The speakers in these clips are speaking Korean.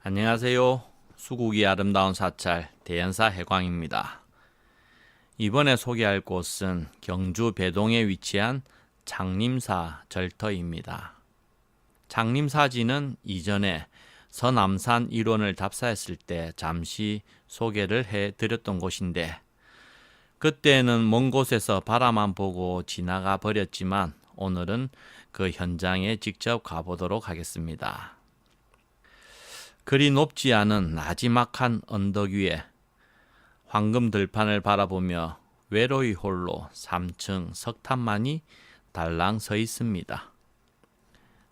안녕하세요. 수국이 아름다운 사찰 대연사 해광입니다. 이번에 소개할 곳은 경주 배동에 위치한 장림사 절터입니다. 장림사지는 이전에 서남산 일원을 답사했을 때 잠시 소개를 해드렸던 곳인데, 그때는 먼 곳에서 바라만 보고 지나가 버렸지만 오늘은 그 현장에 직접 가보도록 하겠습니다. 그리 높지 않은 나지막한 언덕 위에 황금 들판을 바라보며 외로이 홀로 3층 석탑만이 달랑 서 있습니다.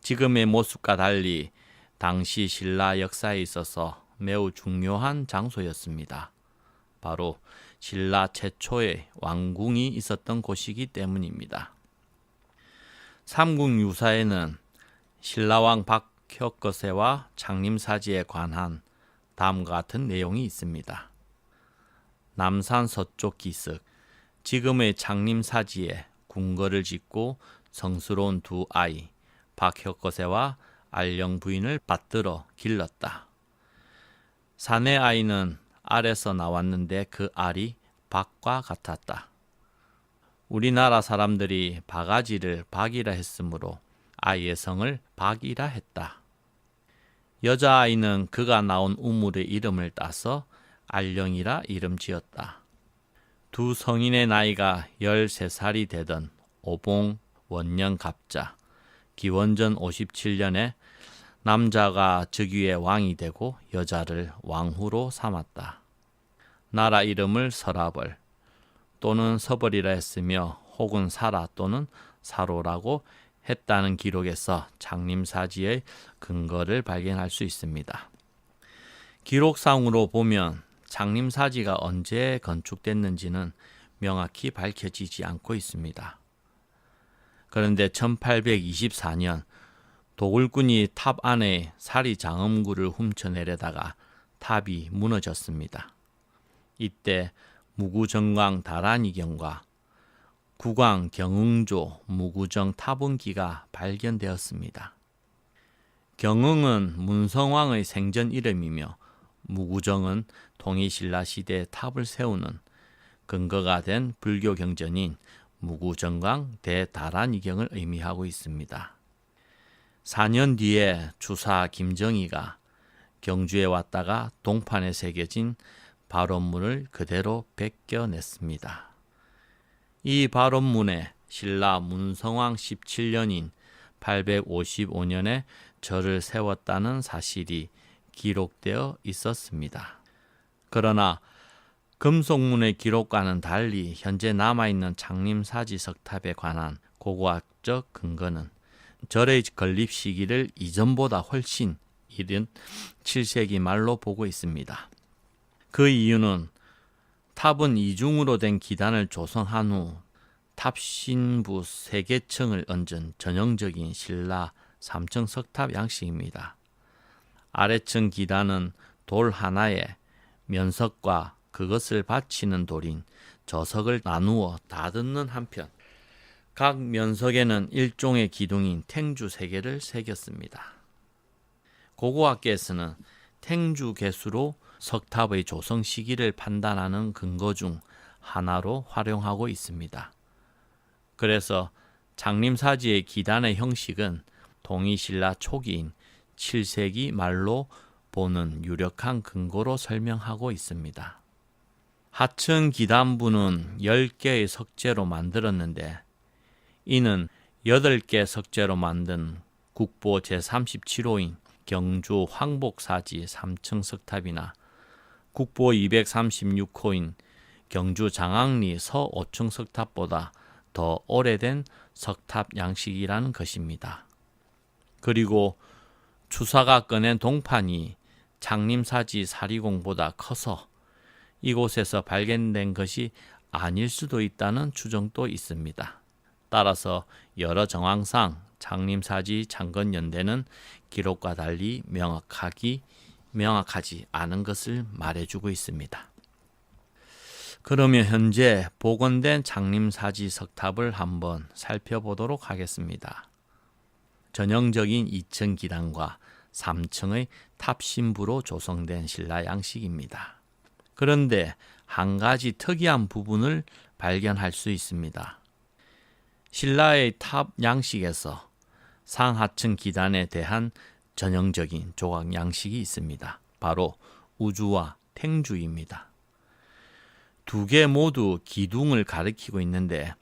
지금의 모습과 달리 당시 신라 역사에 있어서 매우 중요한 장소였습니다. 바로 신라 최초의 왕궁이 있었던 곳이기 때문입니다. 삼국유사에는 신라왕 박혁거세와 장림사지에 관한 다음과 같은 내용이 있습니다. 남산 서쪽 기슭, 지금의 장림사지에 궁궐을 짓고 성스러운 두 아이 박혁거세와 알령 부인을 받들어 길렀다. 사내 아이는 알에서 나왔는데 그 알이 박과 같았다. 우리나라 사람들이 바가지를 박이라 했으므로 아이의 성을 박이라 했다. 여자아이는 그가 나온 우물의 이름을 따서 알령이라 이름 지었다. 두 성인의 나이가 13살이 되던 오봉 원년 갑자 기원전 57년에 남자가 즉위의 왕이 되고 여자를 왕후로 삼았다. 나라 이름을 서라벌 또는 서벌이라 했으며 혹은 사라 또는 사로라고 했다는 기록에서 장림사지의 근거를 발견할 수 있습니다. 기록상으로 보면 장림사지가 언제 건축됐는지는 명확히 밝혀지지 않고 있습니다. 그런데 1824년 도굴꾼이 탑 안에 사리장엄구를 훔쳐내려다가 탑이 무너졌습니다. 이때 무구정광 다란이경과 국왕 경응조 무구정 타분기가 발견되었습니다. 경응은 문성왕의 생전 이름이며 무구정은 통일신라 시대에 탑을 세우는 근거가 된 불교 경전인 무구정광 대다란이경을 의미하고 있습니다. 4년 뒤에 주사 김정희가 경주에 왔다가 동판에 새겨진 발원문을 그대로 베껴냈습니다. 이 발원문에 신라 문성왕 17년인 855년에 절을 세웠다는 사실이 기록되어 있었습니다. 그러나 금속문의 기록과는 달리 현재 남아있는 장림사지 석탑에 관한 고고학적 근거는 절의 건립 시기를 이전보다 훨씬 이른 7세기 말로 보고 있습니다. 그 이유는 탑은 이중으로 된 기단을 조성한 후 탑신부 3개층을 얹은 전형적인 신라 3층 석탑 양식입니다. 아래층 기단은 돌 하나에 면석과 그것을 받치는 돌인 저석을 나누어 다듬는 한편 각 면석에는 일종의 기둥인 탱주 3개를 새겼습니다. 고고학계에서는 탱주 개수로 석탑의 조성 시기를 판단하는 근거 중 하나로 활용하고 있습니다. 그래서 장림사지의 기단의 형식은 동이신라 초기인 7세기 말로 보는 유력한 근거로 설명하고 있습니다. 하층 기단부는 10개의 석재로 만들었는데 이는 8개 석재로 만든 국보 제37호인 경주 황복사지 3층 석탑이나 국보 236호인 경주 장항리 서 5층 석탑보다 더 오래된 석탑 양식이라는 것입니다. 그리고 추사가 꺼낸 동판이 장림사지 사리공보다 커서 이곳에서 발견된 것이 아닐 수도 있다는 추정도 있습니다. 따라서 여러 정황상 장림사지 창건연대는 기록과 달리 명확하지 않은 것을 말해주고 있습니다. 그러면 현재 복원된 장림사지 석탑을 한번 살펴보도록 하겠습니다. 전형적인 2층 기단과 3층의 탑신부로 조성된 신라 양식입니다. 그런데 한 가지 특이한 부분을 발견할 수 있습니다. 신라의 탑 양식에서 상하층 기단에 대한 전형적인 조각 양식이 있습니다. 바로 우주와 탱주입니다. 두 개 모두 기둥을 가리키고 있는데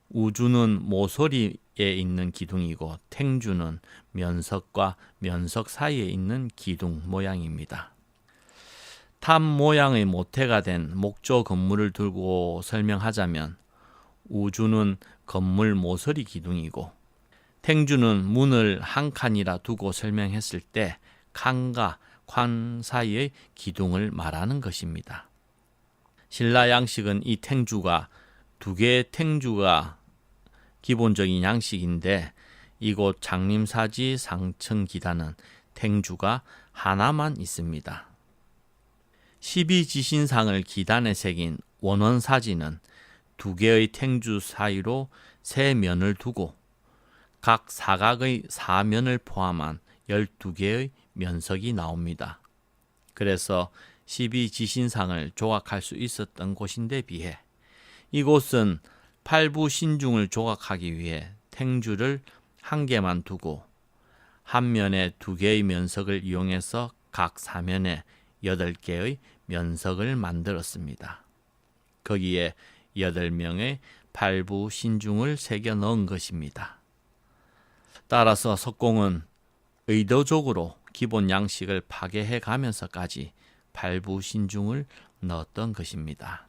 우주는 모서리에 있는 기둥이고 탱주는 면석과 면석 사이에 있는 기둥 모양입니다. 탑 모양의 모태가 된 목조 건물을 두고 설명하자면 우주는 건물 모서리 기둥이고 탱주는 문을 한 칸이라 두고 설명했을 때 칸과 관 사이의 기둥을 말하는 것입니다. 신라 양식은 이 탱주가 두 개의 탱주가 기본적인 양식인데 이곳 장림사지 상층 기단은 탱주가 하나만 있습니다. 12지신상을 기단에 새긴 원원사지는 두 개의 탱주 사이로 세 면을 두고 각 사각의 사면을 포함한 12개의 면석이 나옵니다. 그래서 12지신상을 조각할 수 있었던 곳인데 비해 이곳은 팔부신중을 조각하기 위해 탱주를 한 개만 두고 한 면에 두 개의 면석을 이용해서 각 사면에 8개의 면석을 만들었습니다. 거기에 8명의 팔부신중을 새겨 넣은 것입니다. 따라서 석공은 의도적으로 기본 양식을 파괴해 가면서까지 팔부신중을 넣었던 것입니다.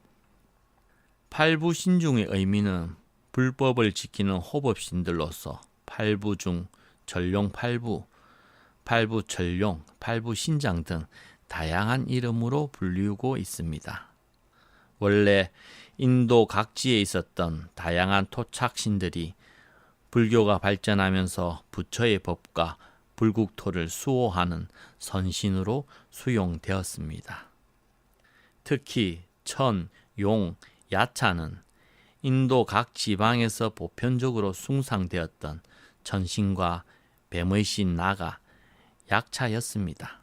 팔부신중의 의미는 불법을 지키는 호법신들로서 팔부중, 전룡팔부, 팔부전룡, 팔부신장 등 다양한 이름으로 불리우고 있습니다. 원래 인도 각지에 있었던 다양한 토착신들이 불교가 발전하면서 부처의 법과 불국토를 수호하는 선신으로 수용되었습니다. 특히 천, 용, 야차는 인도 각 지방에서 보편적으로 숭상되었던 천신과 뱀의 신 나가, 약차였습니다.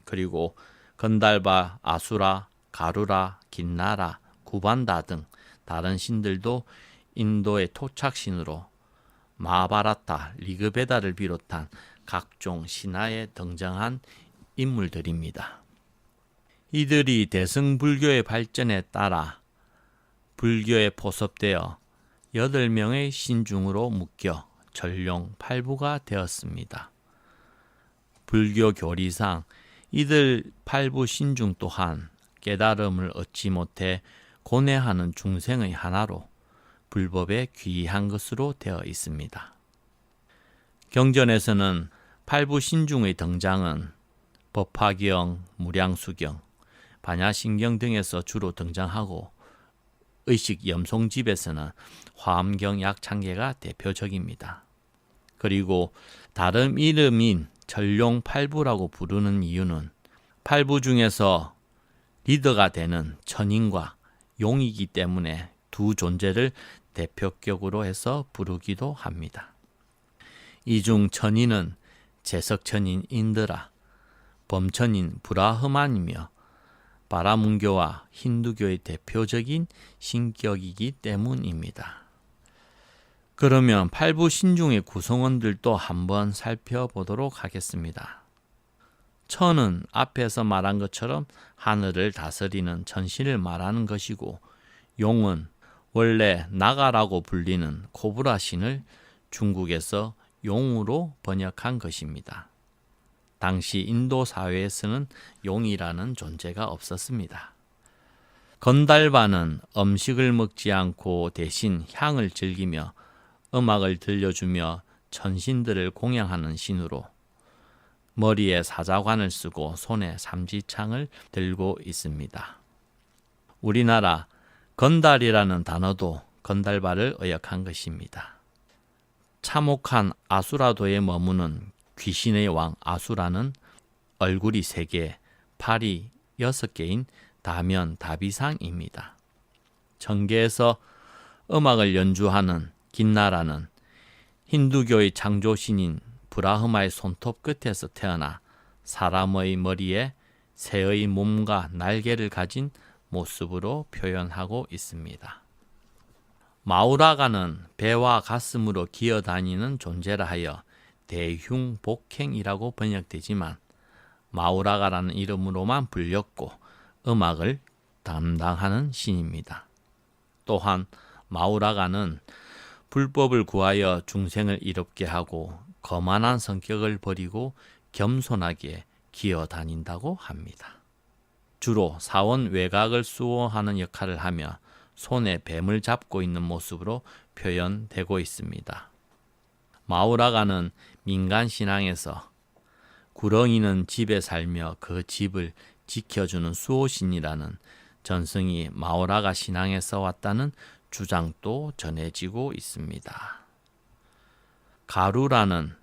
그리고 건달바, 아수라, 가루라, 긴나라, 구반다 등 다른 신들도 인도의 토착신으로 마하바라타, 리그베다를 비롯한 각종 신화에 등장한 인물들입니다. 이들이 대승불교의 발전에 따라 불교에 포섭되어 8명의 신중으로 묶여 전룡팔부가 되었습니다. 불교 교리상 이들 팔부 신중 또한 깨달음을 얻지 못해 고뇌하는 중생의 하나로 불법에 귀의한 것으로 되어 있습니다. 경전에서는 팔부 신중의 등장은 법화경, 무량수경, 반야신경 등에서 주로 등장하고 의식 염송집에서는 화엄경 약창계가 대표적입니다. 그리고 다른 이름인 전룡팔부라고 부르는 이유는 팔부 중에서 리더가 되는 천인과 용이기 때문에 두 존재를 대표격으로 해서 부르기도 합니다. 이 중 천인은 제석천인 인드라, 범천인 브라흐만이며 바라문교와 힌두교의 대표적인 신격이기 때문입니다. 그러면 팔부 신중의 구성원들도 한번 살펴보도록 하겠습니다. 천은 앞에서 말한 것처럼 하늘을 다스리는 천신을 말하는 것이고, 용은 원래 나가라고 불리는 코브라 신을 중국에서 용으로 번역한 것입니다. 당시 인도 사회에서는 용이라는 존재가 없었습니다. 건달바는 음식을 먹지 않고 대신 향을 즐기며 음악을 들려주며 천신들을 공양하는 신으로 머리에 사자관을 쓰고 손에 삼지창을 들고 있습니다. 우리나라 건달이라는 단어도 건달바를 의역한 것입니다. 참혹한 아수라도에 머무는 귀신의 왕 아수라는 얼굴이 3개, 팔이 6개인 다면 다비상입니다. 천계에서 음악을 연주하는 긴나라는 힌두교의 창조신인 브라흐마의 손톱 끝에서 태어나 사람의 머리에 새의 몸과 날개를 가진 모습으로 표현하고 있습니다. 마우라가는 배와 가슴으로 기어다니는 존재라 하여 대흉복행이라고 번역되지만 마우라가라는 이름으로만 불렸고 음악을 담당하는 신입니다. 또한 마우라가는 불법을 구하여 중생을 이롭게 하고 거만한 성격을 버리고 겸손하게 기어다닌다고 합니다. 주로 사원 외곽을 수호하는 역할을 하며 손에 뱀을 잡고 있는 모습으로 표현되고 있습니다. 마우라가는 민간 신앙에서 구렁이는 집에 살며 그 집을 지켜주는 수호신이라는 전승이 마우라가 신앙에서 왔다는 주장도 전해지고 있습니다. 가루라는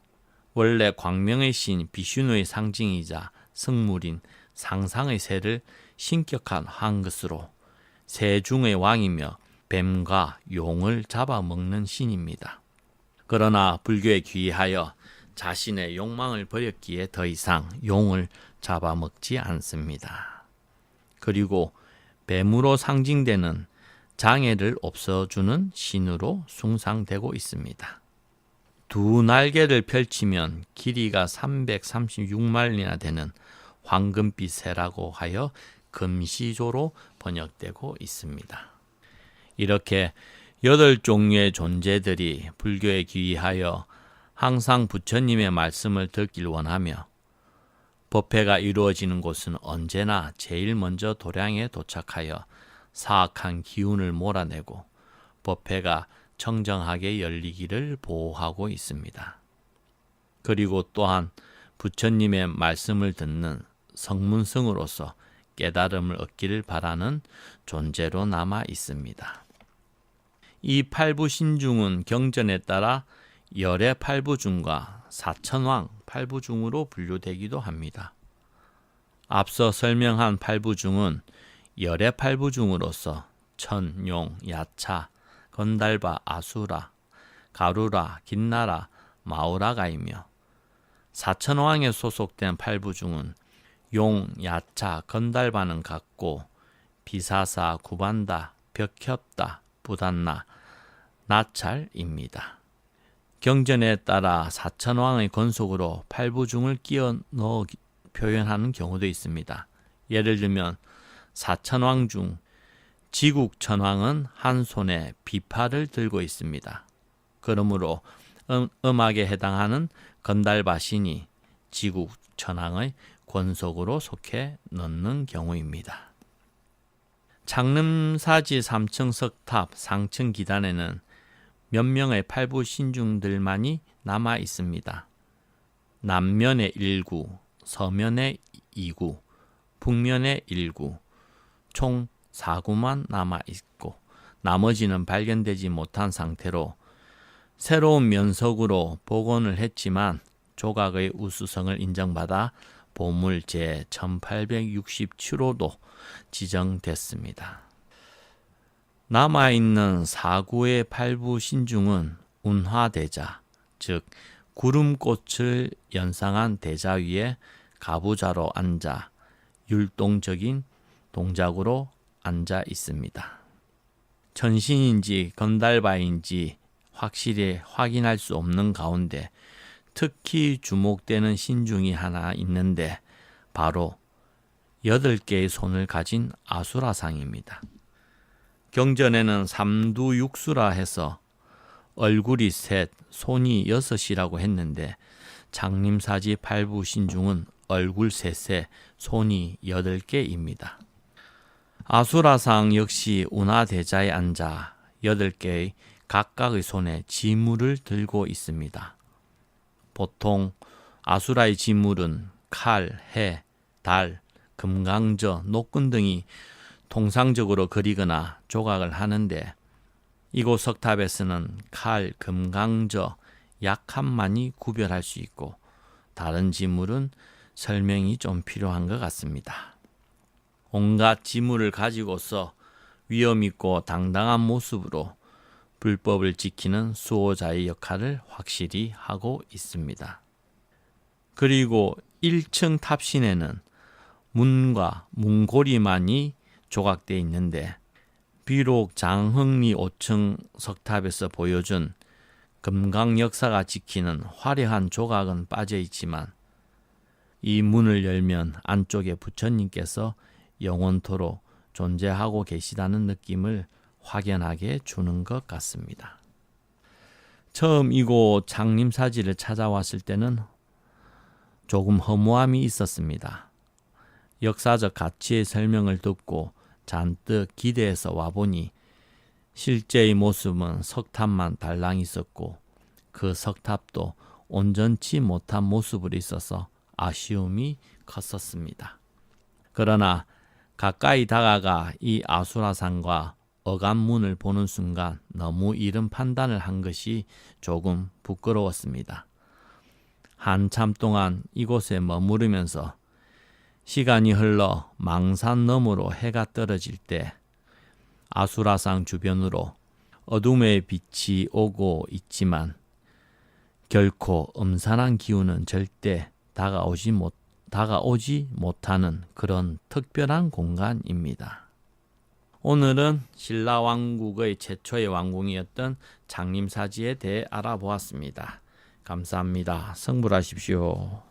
원래 광명의 신 비슈누의 상징이자 성물인 상상의 새를 신격한 한 것으로 새 중의 왕이며 뱀과 용을 잡아먹는 신입니다. 그러나 불교에 귀의하여 자신의 욕망을 버렸기에 더 이상 용을 잡아먹지 않습니다. 그리고 뱀으로 상징되는 장애를 없어주는 신으로 숭상되고 있습니다. 두 날개를 펼치면 길이가 336마일이나 되는 황금빛 새라고 하여 금시조로 번역되고 있습니다. 이렇게 8종류의 존재들이 불교에 귀의하여 항상 부처님의 말씀을 듣길 원하며 법회가 이루어지는 곳은 언제나 제일 먼저 도량에 도착하여 사악한 기운을 몰아내고 법회가 청정하게 열리기를 보호하고 있습니다. 그리고 또한 부처님의 말씀을 듣는 성문성으로서 깨달음을 얻기를 바라는 존재로 남아 있습니다. 이 팔부신중은 경전에 따라 열의 팔부중과 사천왕 팔부중으로 분류되기도 합니다. 앞서 설명한 팔부중은 열의 팔부중으로서 천, 용, 야차, 건달바, 아수라, 가루라, 긴나라, 마우라가이며 사천왕에 소속된 팔부중은 용, 야차, 건달바는 같고 비사사, 구반다, 벽협다, 부단나, 나찰입니다. 경전에 따라 사천왕의 건속으로 팔부중을 끼워 넣어 표현하는 경우도 있습니다. 예를 들면 사천왕 중 지국천왕은 한 손에 비파를 들고 있습니다. 그러므로 음악에 해당하는 건달바신이 지국천왕의 권속으로 속해 넣는 경우입니다. 창름사지 3층 석탑 상층 기단에는 몇 명의 팔부신중들만이 남아 있습니다. 남면에 1구, 서면에 2구, 북면에 1구, 총 4구만 남아 있고 나머지는 발견되지 못한 상태로 새로운 면석으로 복원을 했지만 조각의 우수성을 인정받아 보물 제1867호도 지정됐습니다. 남아있는 4구의 팔부신중은 운화대자, 즉 구름꽃을 연상한 대자 위에 가부좌로 앉아 율동적인 동작으로 앉아 있습니다. 천신인지 건달바인지 확실히 확인할 수 없는 가운데 특히 주목되는 신중이 하나 있는데 바로 8개의 손을 가진 아수라상입니다. 경전에는 삼두육수라 해서 얼굴이 셋, 손이 6이라고 했는데 장림사지 팔부신중은 얼굴 셋에 손이 8개입니다. 아수라상 역시 운하대자에 앉아 8개의 각각의 손에 지물을 들고 있습니다. 보통 아수라의 지물은 칼, 해, 달, 금강저, 녹근 등이 통상적으로 그리거나 조각을 하는데 이곳 석탑에서는 칼, 금강저, 약함만이 구별할 수 있고 다른 지물은 설명이 좀 필요한 것 같습니다. 온갖 지물을 가지고서 위엄있고 당당한 모습으로 불법을 지키는 수호자의 역할을 확실히 하고 있습니다. 그리고 1층 탑신에는 문과 문고리만이 조각되어 있는데 비록 장흥리 5층 석탑에서 보여준 금강 역사가 지키는 화려한 조각은 빠져 있지만 이 문을 열면 안쪽에 부처님께서 영원토록 존재하고 계시다는 느낌을 확연하게 주는 것 같습니다. 처음 이곳 장림사지를 찾아왔을 때는 조금 허무함이 있었습니다. 역사적 가치의 설명을 듣고 잔뜩 기대해서 와보니 실제의 모습은 석탑만 달랑 있었고 그 석탑도 온전치 못한 모습으로 있어서 아쉬움이 컸었습니다. 그러나 가까이 다가가 이 아수라상과 어간문을 보는 순간 너무 이른 판단을 한 것이 조금 부끄러웠습니다. 한참 동안 이곳에 머무르면서 시간이 흘러 망산 너머로 해가 떨어질 때 아수라상 주변으로 어둠의 빛이 오고 있지만 결코 음산한 기운은 절대 다가오지 못하는 그런 특별한 공간입니다. 오늘은 신라왕국의 최초의 왕궁이었던 장림사지에 대해 알아보았습니다. 감사합니다. 성불하십시오.